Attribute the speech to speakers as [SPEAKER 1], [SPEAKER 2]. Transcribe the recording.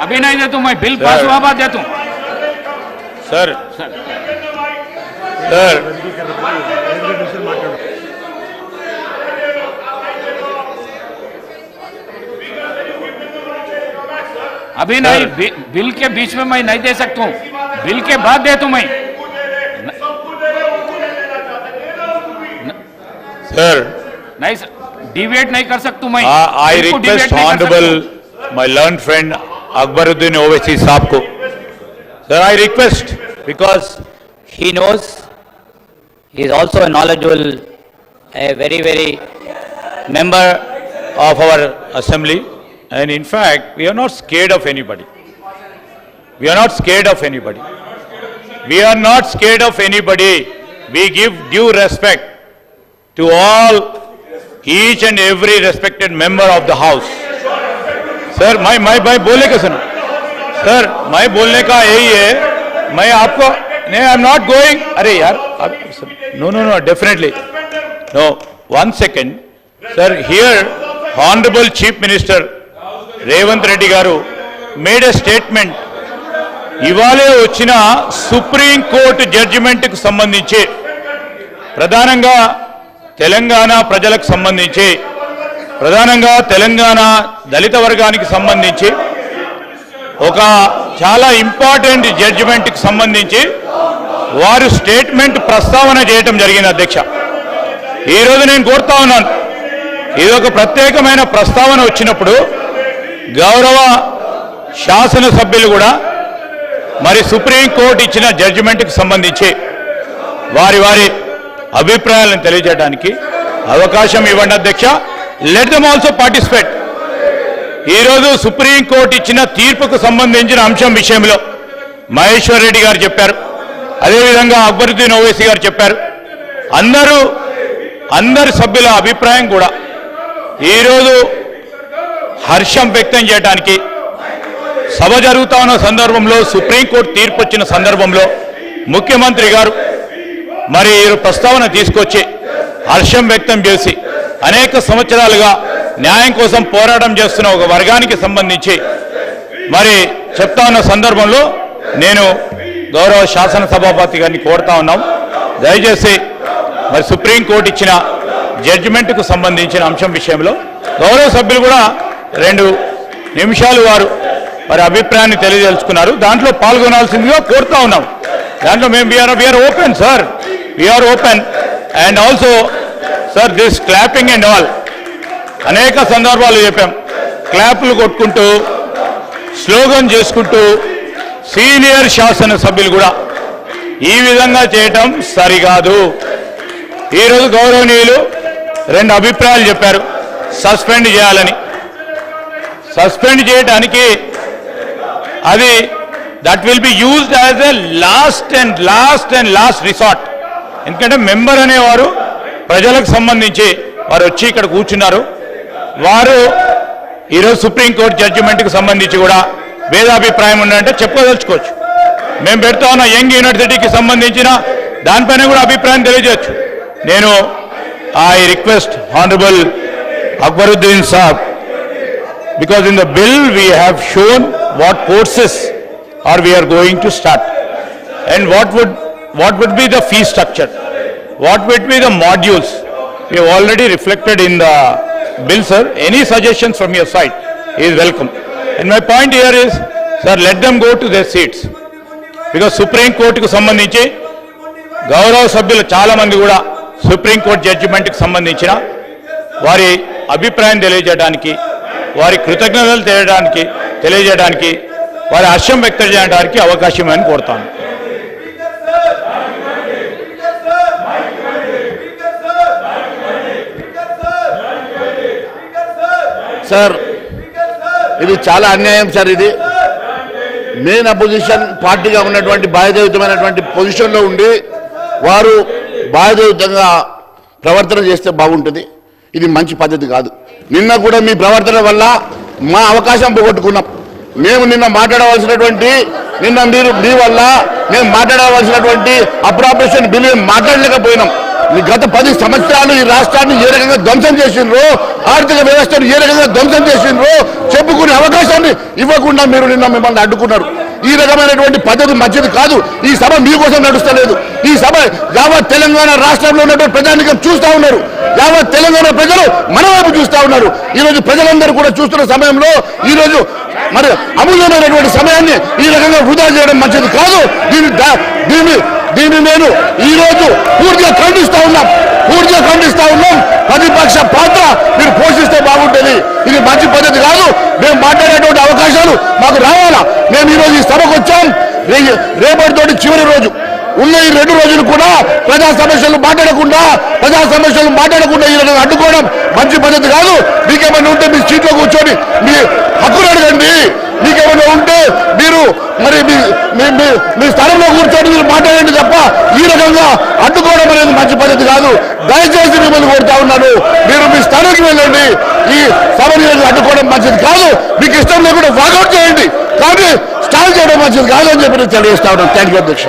[SPEAKER 1] अभी नहीं देता मैं, बिल पास हुआ बाद देता हूँ
[SPEAKER 2] सर।
[SPEAKER 1] सर
[SPEAKER 2] सर
[SPEAKER 1] अभी नहीं, बिल के बीच में मैं नहीं दे सकता हूँ, बिल के बाद देता हूँ मैं।
[SPEAKER 2] सर
[SPEAKER 1] नहीं सर, डिवेट नहीं कर सकता मैं।
[SPEAKER 2] I request honourable my learn friend Akbaruddin Owaisi साहब को, sir I request
[SPEAKER 3] because he knows, he is also a knowledgeable, a very
[SPEAKER 2] member of our assembly, and in fact we are not scared of anybody. We are not scared of anybody. We are not scared of anybody. We give due respect to all, each and every respected member of the house. Sir मैं बोलने का सुनो sir, मैं बोलने का यही है, मैं आपको नहीं, आई एम नॉट गोइंग, अरे यार no no no definitely no, one second sir, here honourable chief minister Revanth Reddy garu made a statement. ఇవాళే వచ్చిన సుప్రీం కోర్టు జడ్జిమెంట్కు సంబంధించి ప్రధానంగా తెలంగాణ ప్రజలకు సంబంధించి, ప్రధానంగా తెలంగాణ దళిత వర్గానికి సంబంధించి ఒక చాలా ఇంపార్టెంట్ జడ్జిమెంట్కి సంబంధించి వారు స్టేట్మెంట్ ప్రస్తావన చేయడం జరిగింది అధ్యక్ష. ఈరోజు నేను కోరుతా ఉన్నాను, ఇదొక ప్రత్యేకమైన ప్రస్తావన వచ్చినప్పుడు గౌరవ శాసనసభ్యులు కూడా మరి సుప్రీంకోర్టు ఇచ్చిన జడ్జిమెంట్కి సంబంధించి వారి వారి అభిప్రాయాలను తెలియజేయడానికి అవకాశం ఇవ్వండి అధ్యక్ష. Let them also participate. ఈరోజు సుప్రీంకోర్టు ఇచ్చిన తీర్పుకు సంబంధించిన అంశం విషయంలో మహేశ్వర్ రెడ్డి గారు చెప్పారు, అదేవిధంగా అక్బరుద్దీన్ ఓవైసీ గారు చెప్పారు. అందరి సభ్యుల అభిప్రాయం కూడా ఈరోజు హర్షం వ్యక్తం చేయడానికి, సభ జరుగుతా ఉన్న సందర్భంలో, సుప్రీంకోర్టు తీర్పు వచ్చిన సందర్భంలో ముఖ్యమంత్రి గారు మరి ప్రస్తావన తీసుకొచ్చి హర్షం వ్యక్తం చేసి అనేక సంవత్సరాలుగా న్యాయం కోసం పోరాటం చేస్తున్న ఒక వర్గానికి సంబంధించి మరి చెప్తా ఉన్న సందర్భంలో నేను గౌరవ శాసనసభాపతి గారిని కోరుతా ఉన్నాం, దయచేసి మరి సుప్రీంకోర్టు ఇచ్చిన జడ్జిమెంట్కు సంబంధించిన అంశం విషయంలో గౌరవ సభ్యులు కూడా 2 నిమిషాలు వారు వారి అభిప్రాయాన్ని తెలియజేసుకున్నారు, దాంట్లో పాల్గొనాల్సిందిగా కోరుతా ఉన్నాం. దాంట్లో మేము we are open sir, we are open. And also sir this clapping and all అనేక సందర్భాలు చెప్పాం, క్లాపులు కొట్టుకుంటూ స్లోగన్ చేసుకుంటూ సీనియర్ శాసనసభ్యులు కూడా ఈ విధంగా చేయటం సరికాదు. ఈరోజు గౌరవనీయులు 2 అభిప్రాయాలు చెప్పారు, సస్పెండ్ చేయాలని. సస్పెండ్ చేయడానికి అది that will be used as a last resort. ఎందుకంటే మెంబర్ అనేవారు ప్రజలకు సంబంధించి వారు వచ్చి ఇక్కడ కూర్చున్నారు, వారు ఈరోజు సుప్రీంకోర్టు జడ్జిమెంట్కి సంబంధించి కూడా భేదాభిప్రాయం ఉందంటే చెప్పుకోదలుచుకోవచ్చు. మేము పెడతా ఉన్న యంగ్ యూనివర్సిటీకి సంబంధించిన దానిపైన కూడా అభిప్రాయం తెలియజేయచ్చు. నేను I request honourable Akbaruddin Saab, because in the bill we have shown what courses are we are going to start and what would be the fee structure, what would be the modules. We have already reflected in the bill, sir. Any suggestions from your side is welcome. And my point here is, sir, let them go to their seats, because Supreme Court ku sambandhinchi గౌరవ సభ్యులు చాలా మంది కూడా supreme court జడ్జిమెంట్కి సంబంధించిన వారి అభిప్రాయం తెలియజేయడానికి, వారి కృతజ్ఞతలు తెలియజేయడానికి, వారి హర్షం వ్యక్తం చేయడానికి అవకాశం అని కోరుతాను.
[SPEAKER 4] సార్ ఇది చాలా అన్యాయం సార్. ఇది మెయిన్ అపోజిషన్ పార్టీగా ఉన్నటువంటి బాధ్యతాయుతమైనటువంటి పొజిషన్లో ఉండి వారు బాధ్యతాయుతంగా ప్రవర్తన చేస్తే బాగుంటుంది. ఇది మంచి పద్ధతి కాదు. నిన్న కూడా మీ ప్రవర్తన వల్ల మా అవకాశం పోగొట్టుకున్నాం. మేము నిన్న మాట్లాడవలసినటువంటి మీ వల్ల మేము మాట్లాడవలసినటువంటి అప్రాపరేషన్ బిల్లు మాట్లాడలేకపోయినాం. గత 10 సంవత్సరాలు ఈ రాష్ట్రాన్ని ఏ రకంగా ధ్వంసం చేసిండ్రో, ఆర్థిక వ్యవస్థను ఏ రకంగా ధ్వంసం చేసిండ్రో చెప్పుకునే అవకాశాన్ని ఇవ్వకుండా మీరు నిన్న మిమ్మల్ని అడ్డుకున్నారు. ఈ రకమైనటువంటి పద్ధతి మంచిది కాదు. ఈ సభ మీకోసం నడుస్తలేదు. ఈ సభ యావత్ తెలంగాణ రాష్ట్రంలో ఉన్నటువంటి ప్రజానికం చూస్తా ఉన్నారు. యావత్ తెలంగాణ ప్రజలు మన వైపు చూస్తా ఉన్నారు. ఈ రోజు ప్రజలందరూ కూడా చూస్తున్న సమయంలో ఈ రోజు మరి అమూల్యమైనటువంటి సమయాన్ని ఈ రకంగా వృధా చేయడం మంచిది కాదు. దీన్ని నేను ఈ రోజు పూర్తిగా ఖండిస్తా ఉన్నాం. ప్రతిపక్ష పాత్ర మీరు పోషిస్తే బాగుంటుంది. ఇది మంచి పద్ధతి కాదు. మేము మాట్లాడేటువంటి అవకాశాలు మాకు రావాలా. మేము ఈ రోజు ఈ సభకు వచ్చాం. రేపటితోటి చివరి రోజు ఉన్న ఈ 2 రోజులు కూడా ప్రజా సమస్యలు మాట్లాడకుండా ఈ రకంగా అడ్డుకోవడం మంచి పద్ధతి కాదు. మీకేమైనా ఉంటే మీ సీట్లో కూర్చొని మీ హక్కులు అడగండి. మీకేమైనా ఉంటే మీరు మరి మీ స్థలంలో కూర్చొని మీరు మాట్లాడండి తప్ప ఈ రకంగా అడ్డుకోవడం అనేది మంచి పద్ధతి కాదు. దయచేసి మిమ్మల్ని కోరుతా ఉన్నాను, మీరు మీ స్థానానికి వెళ్ళండి. ఈ సభని అడ్డుకోవడం మంచిది కాదు. మీకు ఇష్టం లేకుండా వాకౌట్ చేయండి, కానీ స్టాల్ చేయడం మంచిది కాదు అని చెప్పి నేను తెలియజేస్తా ఉన్నాను. థ్యాంక్ యూ అధ్యక్ష.